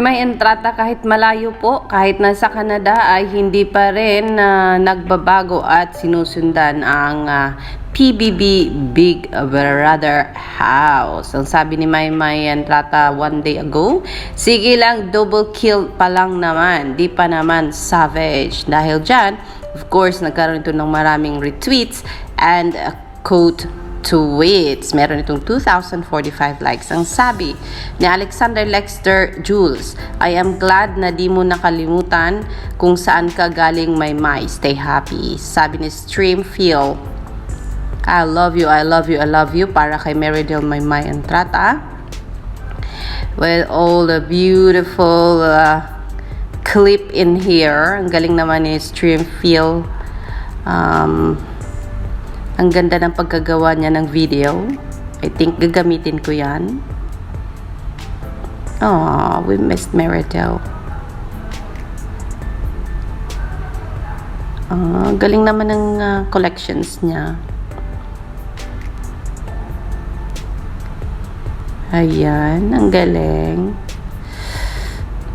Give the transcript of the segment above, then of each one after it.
May entrata kahit malayo po, kahit nasa Canada ay hindi pa rin nagbabago at sinusundan ang PBB Big Brother House. Ang sabi ni May Entrata one day ago, sige lang, double kill pa lang naman, di pa naman savage. Dahil dyan, of course, nagkaroon ito ng maraming retweets and quote tweets. Meron itong 2,045 likes. Ang sabi ni Alexander Lexter Jules, I am glad na di mo nakalimutan kung saan ka galing, Maymay. Stay happy. Sabi ni Stream Phil, I love you, I love you, I love you. Para kay Meridel Maymay Entrata. With all the beautiful clip in here. Ang galing naman ni Stream Phil. Ang ganda ng pagkagawa niya ng video. I think gagamitin ko yan. Oh, we missed Meridel. Galing naman ng collections niya. Ayan, ang galing.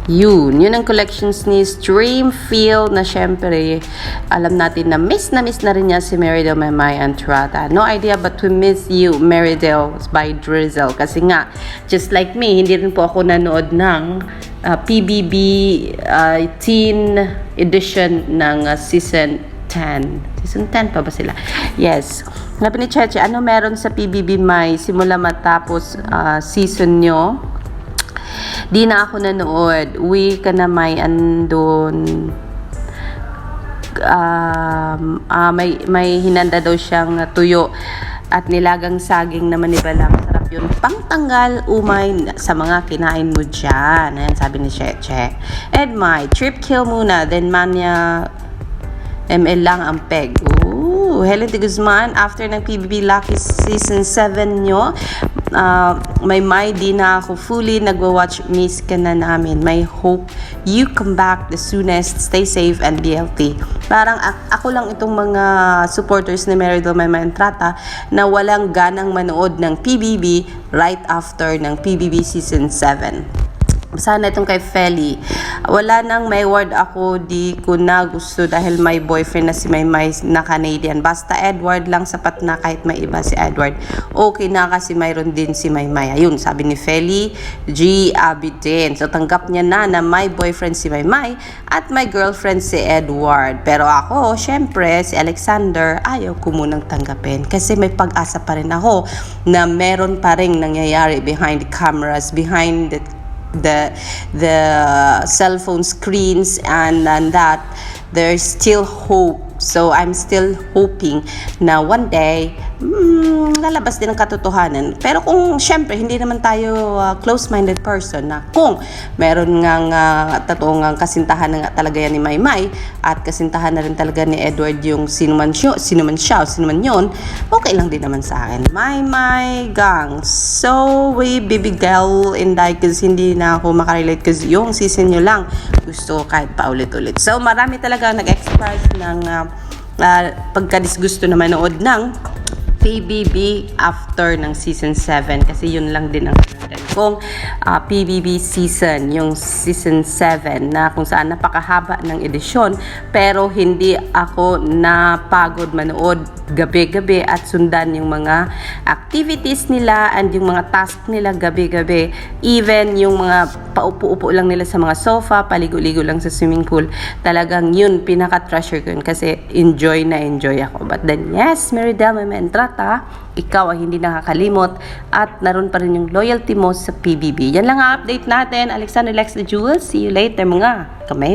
Yun ang collections ni Stream Phil na syempre alam natin na miss na rin niya si Meridel Maymay Entrata. No idea but we miss you, Meridel by Drizzle. Kasi nga, just like me, hindi rin po ako nanood ng PBB teen edition ng season 10. Season 10 pa ba sila? Yes. Sabi ni Cheche, ano meron sa PBB May simula matapos season nyo? Di na ako nanood. Uwi ka na, May, andun. May hinanda daw siyang tuyo at nilagang saging naman ni Balang. Sarap yun. Pangtanggal umay sa mga kinain mo dyan. Ayan, sabi ni Cheche. Edmay, trip kill muna. Then mania ML lang ang peg. Ooh, Helen de Guzman, after ng PBB Lucky Season 7 nyo, May di na ako fully nagwa-watch, miss ka na namin. May hope you come back the soonest. Stay safe and be healthy. Parang ako lang itong mga supporters ni Meridel Maymay Entrata na walang ganang manood ng PBB right after ng PBB Season 7. Sana itong kay Feli. Wala nang may word ako, di ko na gusto dahil may boyfriend na si Maymay na Canadian. Basta Edward lang, sapat na kahit may iba si Edward. Okay na kasi mayroon din si Maymay. Ayun, sabi ni Feli G. Abidin. So tanggap niya na may boyfriend si Maymay at may girlfriend si Edward. Pero ako, syempre, si Alexander, ayaw ko munang tanggapin. Kasi may pag-asa pa rin ako na meron pa rin nangyayari behind the cameras, behind the cell phone screens, and that there's still hope. So I'm still hoping na one day lalabas din ang katotohanan. Pero kung syempre hindi naman tayo close-minded person na kung meron ngang totoong kasintahan na nga talaga yan ni Maymay at kasintahan na rin talaga ni Edward yung sino man yun, okay lang din naman sa akin. Maymay gang. So we baby girl inday kasi hindi na ako makarelate kasi yung season nyo lang gusto kahit paulit-ulit. So marami talaga nag-express ng pagkadisgusto na manood ng PBB after ng season 7 kasi yun lang din ang kung PBB season, yung season 7 na kung saan napakahaba ng edisyon pero hindi ako napagod manood gabi-gabi at sundan yung mga activities nila and yung mga task nila gabi-gabi, even yung mga paupo-upo lang nila sa mga sofa, paligo-ligo lang sa swimming pool. Talagang yun, pinaka-treasure ko yun kasi enjoy na enjoy ako. But then yes, Meridel Maymay Entrata, ikaw ay hindi nakakalimot at naroon pa rin yung loyalty mo sa PBB. Yan lang ang update natin. Alexander Lex the Jewel. See you later mga kamay.